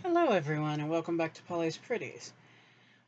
Hello everyone and welcome back to Polly's Pretties.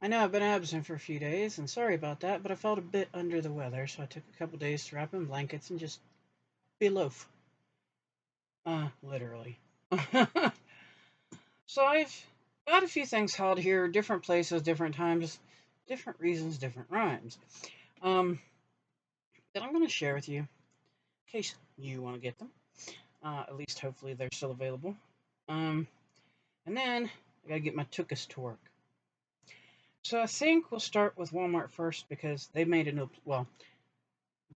I know I've been absent for a few days and sorry about that, but I felt a bit under the weather, so I took a couple days to wrap in blankets and just be a loaf. Literally. So I've got a few things held here, different places, different times, different reasons, different rhymes. Um, that I'm going to share with you in case you want to get them. At least hopefully they're still available. Um, and then I gotta get my tuchus to work. So I think we'll start with Walmart first because they made an well,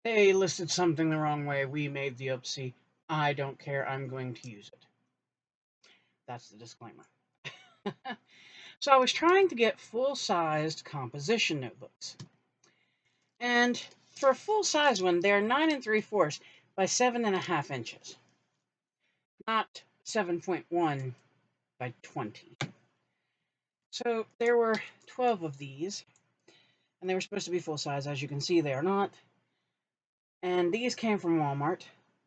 they listed something the wrong way. We made the oopsie. I don't care. I'm going to use it. That's the disclaimer. So I was trying to get full-sized composition notebooks, and for a full-size one, they're 9 3/4 by 7.5 inches, not 7.1 by 20. So there were 12 of these, and they were supposed to be full-size. As you can see, they are not. And these came from Walmart.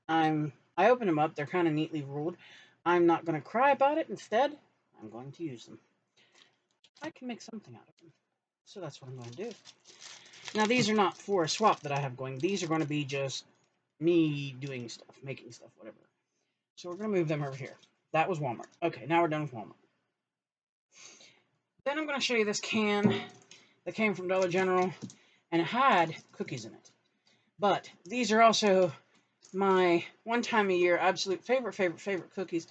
I opened them up. They're kind of neatly ruled. I'm not going to cry about it. Instead, I'm going to use them. I can make something out of them. So that's what I'm going to do. Now, these are not for a swap that I have going. These are going to be just me doing stuff, making stuff, whatever. So we're going to move them over here. That was Walmart. Okay, now we're done with Walmart. Then I'm going to show you this can that came from Dollar General, and it had cookies in it. But these are also my one time a year absolute favorite cookies.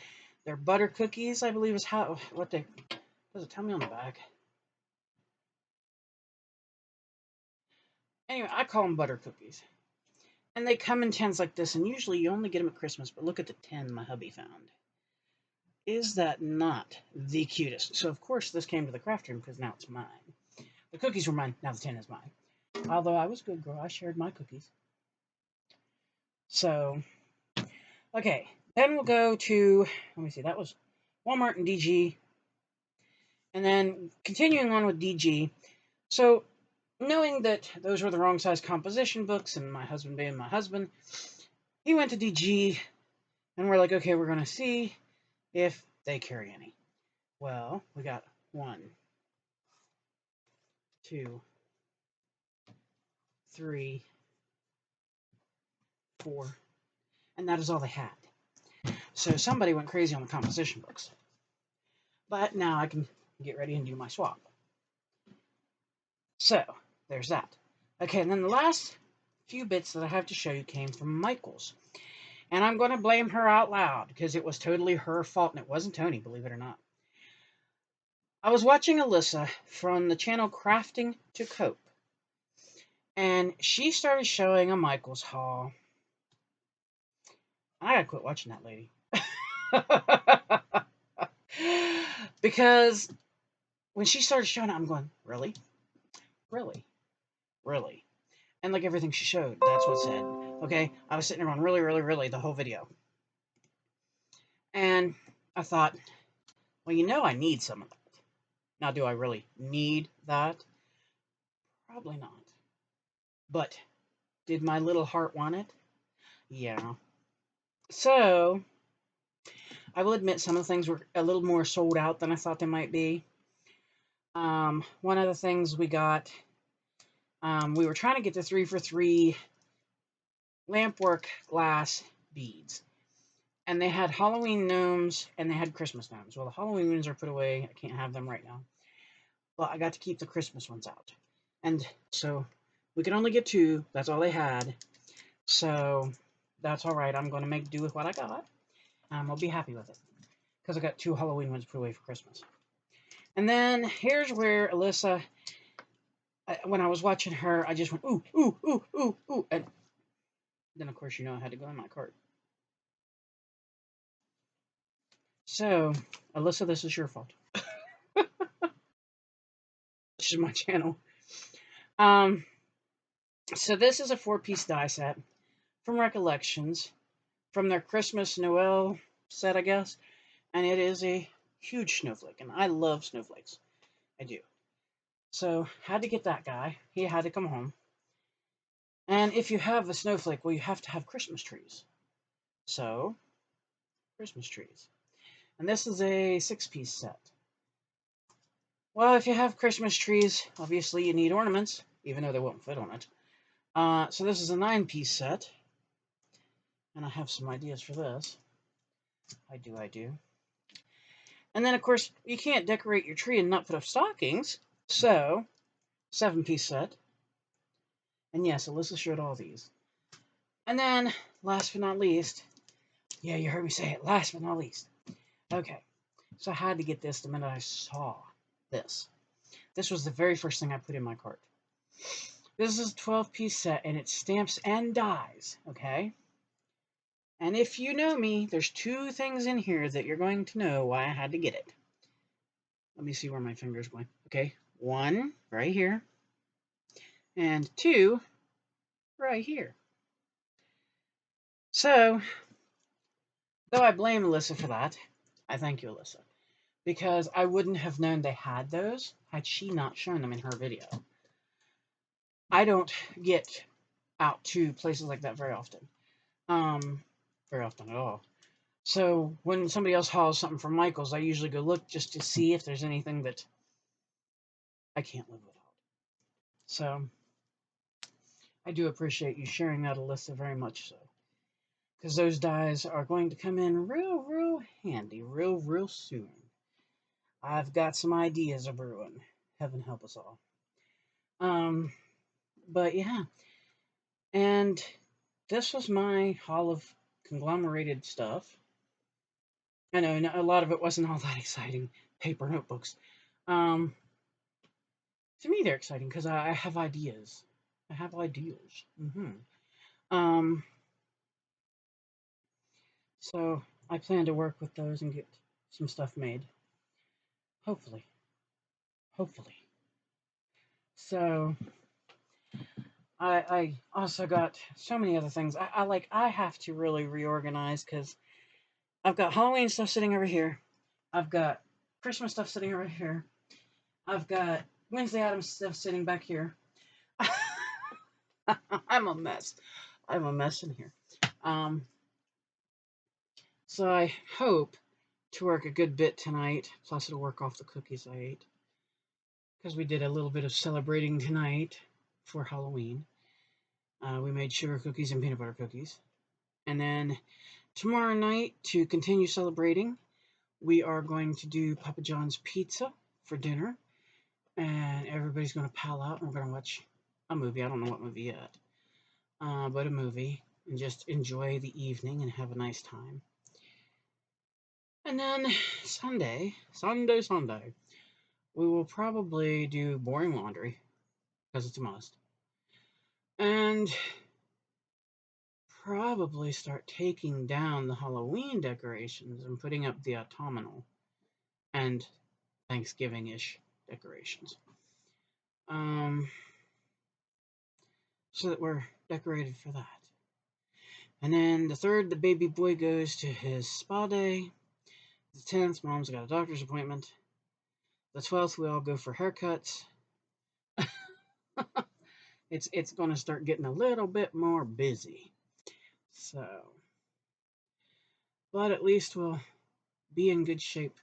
They're butter cookies, I believe is what they does it tell me on the back. Anyway, I call them butter cookies. And they come in tins like this, and usually you only get them at Christmas, but look at the tin my hubby found. Is that not the cutest? So, of course, this came to the craft room because now it's mine. The cookies were mine, now the tin is mine. Although I was a good girl, I shared my cookies. So, okay, then we'll go to, let me see, that was Walmart and DG. And then continuing on with DG. So, knowing that those were the wrong size composition books, and my husband being my husband, he went to DG, and we're like, okay, we're going to see if they carry any. Well, we got 1, 2, 3, 4, and that is all they had. So somebody went crazy on the composition books. But now I can get ready and do my swap. So, there's that. Okay, and then the last few bits that I have to show you came from Michaels. And I'm going to blame her out loud because it was totally her fault, and it wasn't Tony, believe it or not. I was watching Alyssa from the channel Crafting to Cope, and she started showing a Michaels haul. I gotta quit watching that lady. Because when she started showing it, I'm going, really? Really? Really? And like everything she showed, that's what said. Okay? I was sitting there going, really, the whole video. And I thought, well, I need some of that. Now, do I really need that? Probably not. But did my little heart want it? Yeah. So, I will admit some of the things were a little more sold out than I thought they might be. One of the things we got, we were trying to get the 3 for 3 lampwork glass beads. And they had Halloween gnomes and they had Christmas gnomes. Well, the Halloween ones are put away. I can't have them right now. But I got to keep the Christmas ones out. And so we could only get 2. That's all they had. So that's all right. I'm going to make do with what I got. I'll be happy with it. Because I got 2 Halloween ones put away for Christmas. And then here's where Alyssa, when I was watching her, I just went, ooh, ooh, ooh, ooh, ooh. And then, of course, I had to go in my cart. So, Alyssa, this is your fault. This is my channel. So this is a 4-piece die set from Recollections, from their Christmas Noel set, I guess. And it is a huge snowflake, and I love snowflakes. I do. So, had to get that guy. He had to come home. And if you have a snowflake, well, you have to have Christmas trees. So, Christmas trees. And this is a 6-piece set. Well, if you have Christmas trees, obviously you need ornaments, even though they won't fit on it. So this is a 9-piece set. And I have some ideas for this. I do. And then, of course, you can't decorate your tree and not put up stockings. So, 7-piece set. And yes, Alyssa showed all these. And then, last but not least, yeah, you heard me say it, last but not least. Okay, so I had to get this the minute I saw this. This was the very first thing I put in my cart. This is a 12-piece set, and it's stamps and dies, okay? And if you know me, there's 2 things in here that you're going to know why I had to get it. Let me see where my finger's going. Okay, 1 right here, and 2 right here. So, though I blame Alyssa for that, I thank you, Alyssa, because I wouldn't have known they had those had she not shown them in her video. I don't get out to places like that very often. Very often at all. So when somebody else hauls something from Michael's, I usually go look just to see if there's anything that I can't live without. So I do appreciate you sharing that, Alyssa, very much so. Because those dies are going to come in real handy, real soon. I've got some ideas of brewing. Heaven help us all. But yeah. And this was my haul of conglomerated stuff. I know a lot of it wasn't all that exciting. Paper notebooks. To me, they're exciting because I have ideas. I have ideas. So I plan to work with those and get some stuff made. Hopefully. So I also got so many other things. I have to really reorganize because I've got Halloween stuff sitting over here. I've got Christmas stuff sitting over here. I've got Wednesday Addams stuff sitting back here. I'm a mess. I'm a mess in here. So I hope to work a good bit tonight. Plus it'll work off the cookies I ate. Because we did a little bit of celebrating tonight for Halloween. We made sugar cookies and peanut butter cookies. And then tomorrow night, to continue celebrating, we are going to do Papa John's Pizza for dinner. And everybody's going to pal out and we're going to watch a movie. I don't know what movie yet. But a movie. And just enjoy the evening and have a nice time. And then Sunday, we will probably do boring laundry. Because it's a must. And probably start taking down the Halloween decorations and putting up the autumnal and Thanksgiving-ish decorations. So that we're decorated for that. And then the 3rd, the baby boy goes to his spa day. The 10th, mom's got a doctor's appointment. The 12th, we all go for haircuts. It's going to start getting a little bit more busy. So, but at least we'll be in good shape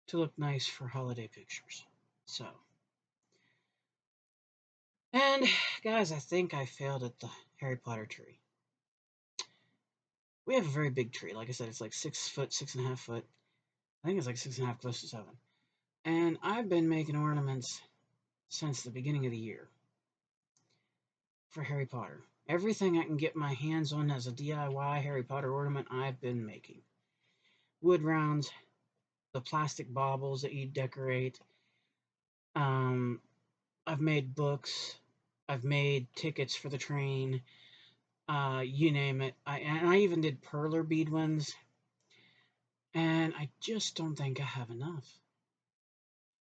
to look nice for holiday pictures. So, and guys, I think I failed at the Harry Potter tree. We have a very big tree. Like I said, it's like 6 foot, 6.5 foot. I think it's like 6.5, close to 7. And I've been making ornaments since the beginning of the year for Harry Potter. Everything I can get my hands on as a DIY Harry Potter ornament, I've been making. Wood rounds, the plastic baubles that you decorate. I've made books. I've made tickets for the train. You name it. I even did perler bead ones. And I just don't think I have enough.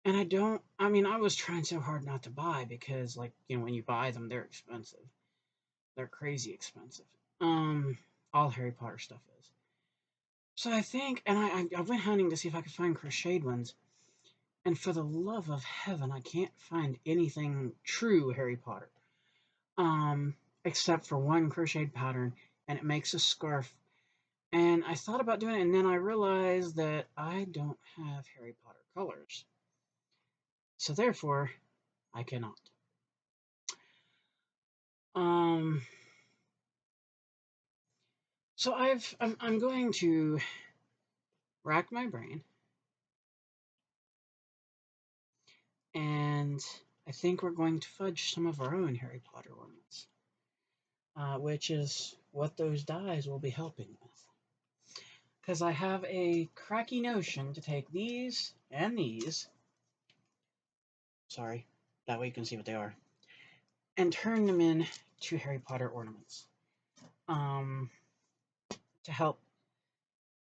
And I was trying so hard not to buy because, like, when you buy them, they're expensive. They're crazy expensive. All Harry Potter stuff is. So I think, and I went hunting to see if I could find crocheted ones. And for the love of heaven, I can't find anything true Harry Potter. Except for one crocheted pattern, and it makes a scarf. And I thought about doing it, and then I realized that I don't have Harry Potter colors. So therefore, I cannot. Um, so I'm going to rack my brain, and I think we're going to fudge some of our own Harry Potter ornaments, which is what those dies will be helping with. Because I have a cracky notion to take these and these, sorry, that way you can see what they are, and turn them into Harry Potter ornaments, um, to help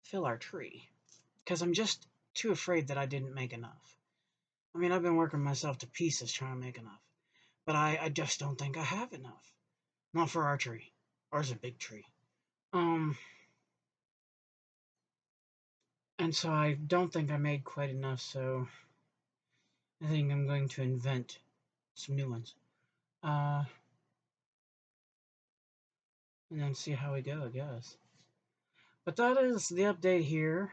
fill our tree. Because I'm just too afraid that I didn't make enough. I mean, I've been working myself to pieces trying to make enough, but I just don't think I have enough. Not for our tree. Ours is a big tree. Um, and so I don't think I made quite enough, so I think I'm going to invent some new ones. Uh, and then see how we go, I guess. But that is the update here.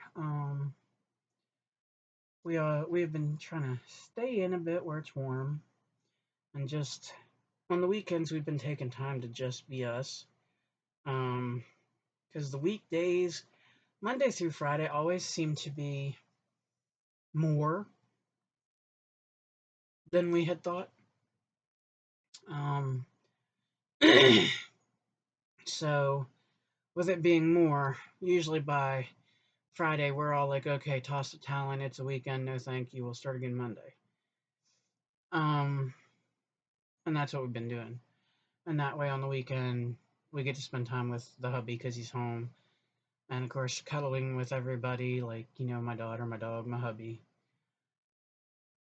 We have been trying to stay in a bit where it's warm, and just on the weekends we've been taking time to just be us. Because the weekdays, Monday through Friday, always seem to be more than we had thought. Um, so with it being more, usually by Friday we're all like, okay, toss the talent. It's a weekend. No, thank you. We'll start again Monday. Um, and that's what we've been doing. And that way on the weekend we get to spend time with the hubby because he's home, and of course cuddling with everybody, like my daughter, my dog, my hubby,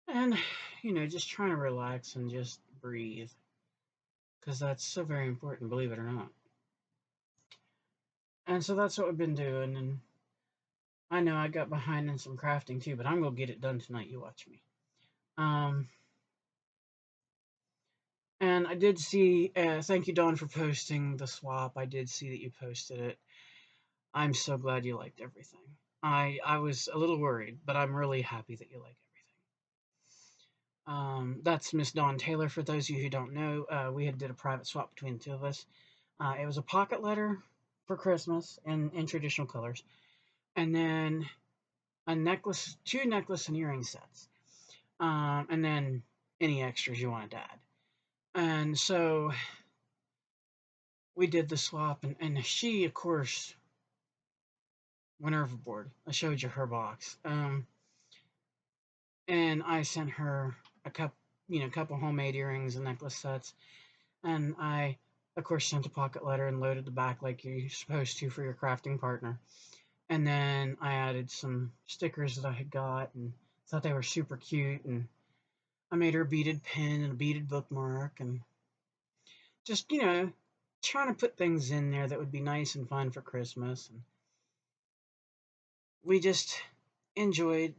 and just trying to relax and just breathe, because that's so very important, believe it or not. And so that's what we've been doing. And I know I got behind in some crafting too, but I'm gonna get it done tonight. You watch me. Um, and I did see. Thank you, Dawn, for posting the swap. I did see that you posted it. I'm so glad you liked everything. I was a little worried, but I'm really happy that you like everything. That's Miss Dawn Taylor. For those of you who don't know, we had did a private swap between the two of us. It was a pocket letter for Christmas in traditional colors, and then a necklace, two necklace and earring sets, and then any extras you wanted to add. And so we did the swap, and she, of course, went overboard. I showed you her box, and I sent her a couple homemade earrings and necklace sets, and I, of course, sent a pocket letter and loaded the back like you're supposed to for your crafting partner. And then I added some stickers that I had got and thought they were super cute. And I made her a beaded pin and a beaded bookmark, and just, trying to put things in there that would be nice and fun for Christmas. And we just enjoyed,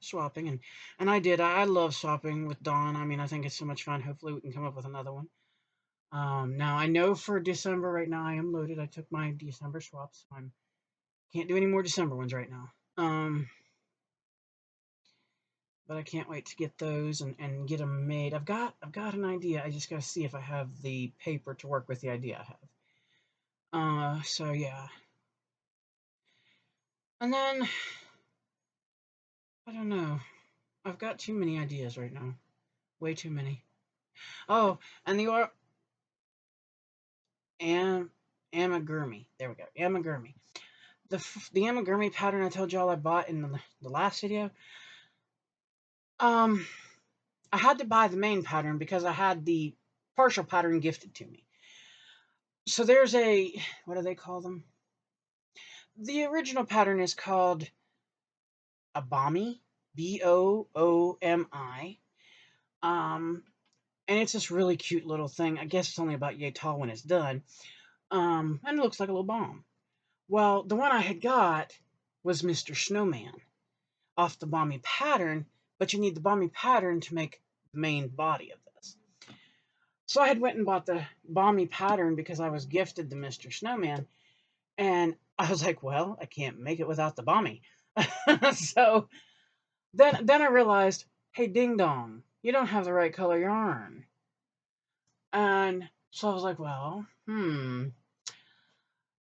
swapping. And I did. I love swapping with Dawn. I mean, I think it's so much fun. Hopefully we can come up with another one. Now I know for December right now I am loaded. I took my December swaps. So I can't do any more December ones right now. But I can't wait to get those and get them made. I've got an idea. I just gotta see if I have the paper to work with the idea I have. So yeah. And then I don't know. I've got too many ideas right now. Way too many. Oh, and amigurumi. There we go. Amigurumi. The amigurumi pattern I told y'all I bought in the last video. I had to buy the main pattern because I had the partial pattern gifted to me. So there's what do they call them? The original pattern is called Abomi, Boomi. And it's this really cute little thing. I guess it's only about yay tall when it's done. And it looks like a little bomb. Well, the one I had got was Mr. Snowman off the Balmy pattern, but you need the Balmy pattern to make the main body of this. So I had went and bought the Balmy pattern because I was gifted the Mr. Snowman, and I was like, well, I can't make it without the Balmy. So then I realized, hey, ding dong, you don't have the right color yarn. And so I was like, well, And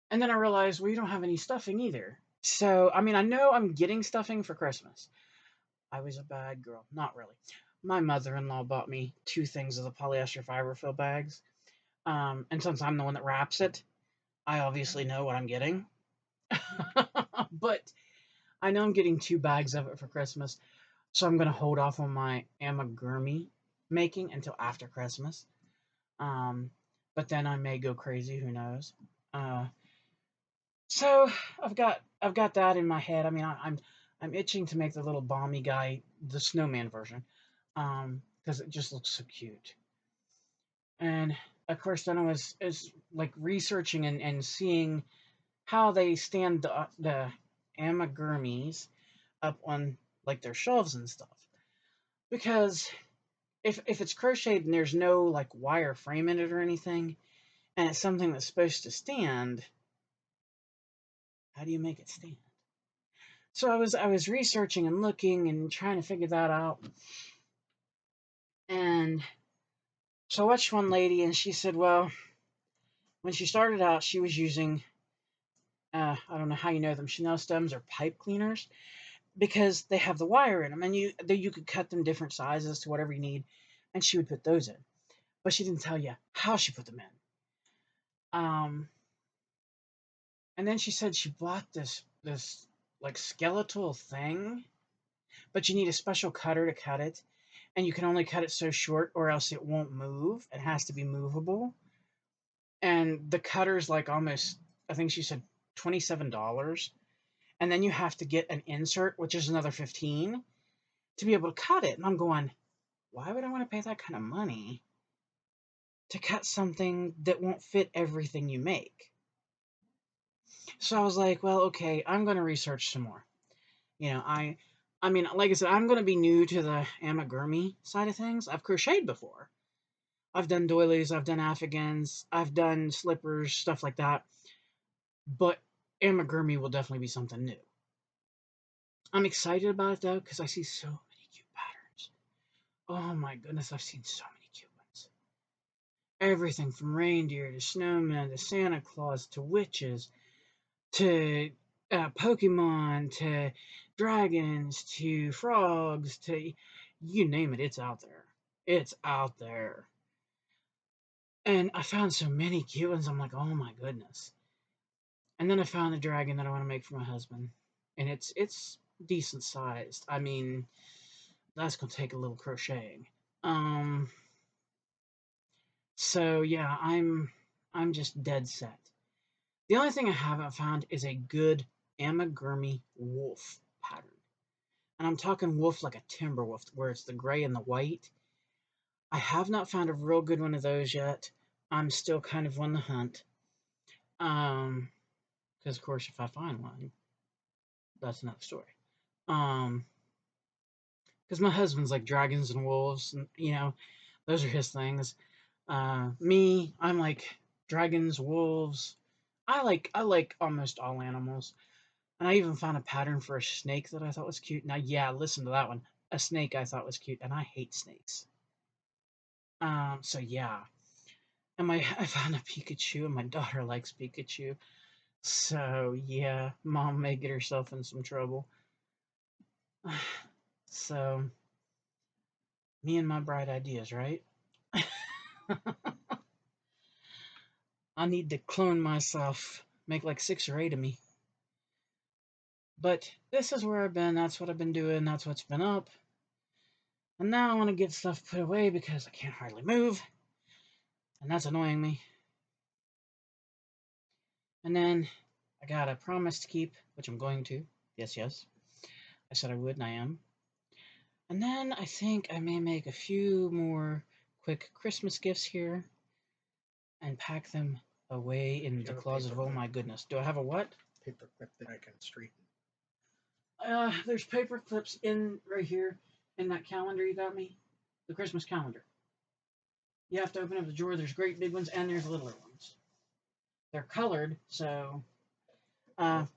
then I realized, well, you don't have any stuffing either. So, I mean, I know I'm getting stuffing for Christmas. I was a bad girl. Not really. My mother-in-law bought me 2 things of the polyester fiber fill bags. And since I'm the one that wraps it, I obviously know what I'm getting. But I know I'm getting 2 bags of it for Christmas. So I'm going to hold off on my amigurumi making until after Christmas. Um, but then I may go crazy. Who knows? Uh, so I've got that in my head. I mean, I'm itching to make the little Balmy guy, the snowman version, because it just looks so cute. And of course, then I was is like researching and seeing how they stand the amigurumis up on like their shelves and stuff. Because if it's crocheted and there's no like wire frame in it or anything, and it's something that's supposed to stand, how do you make it stand? So I was researching and looking and trying to figure that out. And so I watched one lady and she said, well, when she started out, she was using I don't know how you know them, Chanel stems or pipe cleaners because they have the wire in them, and you could cut them different sizes to whatever you need, and she would put those in. But she didn't tell you how she put them in. And then she said she bought this like skeletal thing, but you need a special cutter to cut it, and you can only cut it so short or else it won't move. It has to be movable. And the cutter's like almost, I think she said $27. And then you have to get an insert, which is another 15 to be able to cut it. And I'm going, why would I want to pay that kind of money to cut something that won't fit everything you make? So I was like, well, okay, I'm going to research some more. You know, I mean, like I said, I'm going to be new to the amigurumi side of things. I've crocheted before. I've done doilies, I've done afghans, I've done slippers, stuff like that. But amigurumi will definitely be something new. I'm excited about it though because I see so many cute patterns. Oh my goodness, I've seen so many cute ones. Everything from reindeer to snowmen to Santa Claus to witches to Pokemon to dragons to frogs to you name it, it's out there. It's out there. And I found so many cute ones. I'm like, oh my goodness. And then I found the dragon that I want to make for my husband, and it's decent sized. I mean, that's gonna take a little crocheting. Um, so yeah, I'm just dead set. The only thing I haven't found is a good amigurumi wolf pattern. And I'm talking wolf like a timber wolf, where it's the gray and the white. I have not found a real good one of those yet. I'm still kind of on the hunt. Because of course, if I find one, that's another story. Um, because my husband's like dragons and wolves, and those are his things. Me, I'm like dragons, wolves. I like almost all animals. And I even found a pattern for a snake that I thought was cute. Now, yeah, listen to that one. A snake I thought was cute, and I hate snakes. So yeah. And I found a Pikachu, and my daughter likes Pikachu. So yeah, mom may get herself in some trouble. So me and my bright ideas, right? I need to clone myself, make like 6 or 8 of me. But this is where I've been. That's what I've been doing. That's what's been up. And now I want to get stuff put away because I can't hardly move. And that's annoying me. And then I got a promise to keep, which I'm going to. Yes, yes. I said I would, and I am. And then I think I may make a few more quick Christmas gifts here and pack them away in the closet. Oh my goodness. Do I have a what? Paper clip that I can straighten. There's paper clips in right here in that calendar you got me. The Christmas calendar. You have to open up the drawer. There's great big ones and there's littler ones. They're colored, so It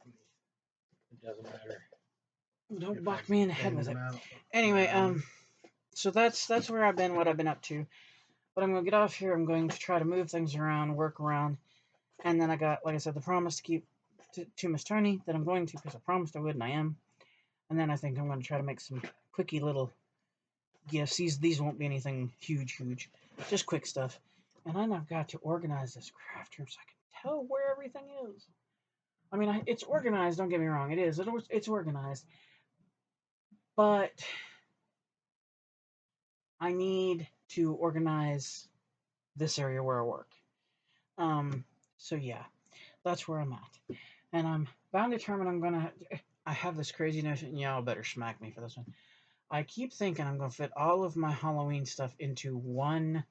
doesn't matter. Don't if block I me in the head bang with it. them out. Anyway, so that's where I've been, what I've been up to. But I'm gonna get off here. I'm going to try to move things around, work around, and then I got, like I said, the promise to keep to Miss Turney that I'm going to, because I promised I would, and I am. And then I think I'm going to try to make some quickie little gifts. These won't be anything huge, just quick stuff. And then I've got to organize this craft room so I can tell where everything is. I mean, it's organized. Don't get me wrong. It is. It's organized. But I need to organize this area where I work. So yeah, that's where I'm at. And I'm bound determined I'm gonna. I have this crazy notion. Y'all better smack me for this one. I keep thinking I'm gonna fit all of my Halloween stuff into one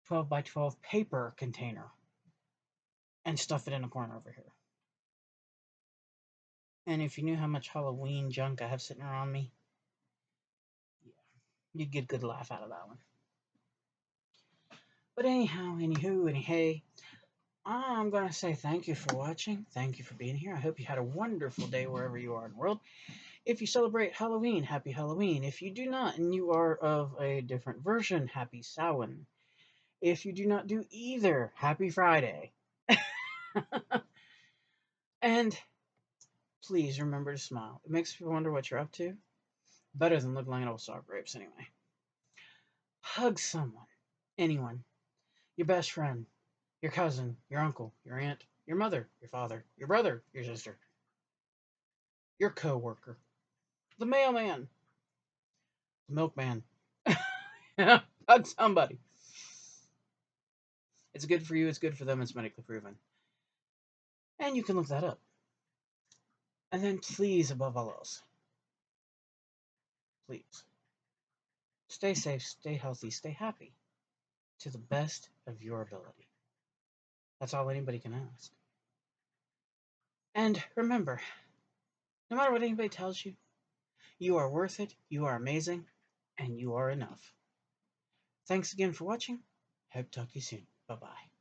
12 by 12 paper container and stuff it in a corner over here. And if you knew how much Halloween junk I have sitting around me, yeah, you'd get a good laugh out of that one. But anyhow, anywho, hey, I'm going to say thank you for watching. Thank you for being here. I hope you had a wonderful day wherever you are in the world. If you celebrate Halloween, happy Halloween. If you do not and you are of a different version, happy Samhain. If you do not do either, happy Friday. And please remember to smile. It makes people wonder what you're up to. Better than looking like an old sock grapes, anyway. Hug someone. Anyone. Your best friend. Your cousin. Your uncle. Your aunt. Your mother. Your father. Your brother. Your sister. Your co-worker. The mailman. The milkman. Hug somebody. It's good for you. It's good for them. It's medically proven. And you can look that up. And then please, above all else, please, stay safe, stay healthy, stay happy to the best of your ability. That's all anybody can ask. And remember, no matter what anybody tells you, you are worth it, you are amazing, and you are enough. Thanks again for watching. Hope to talk to you soon. Bye-bye.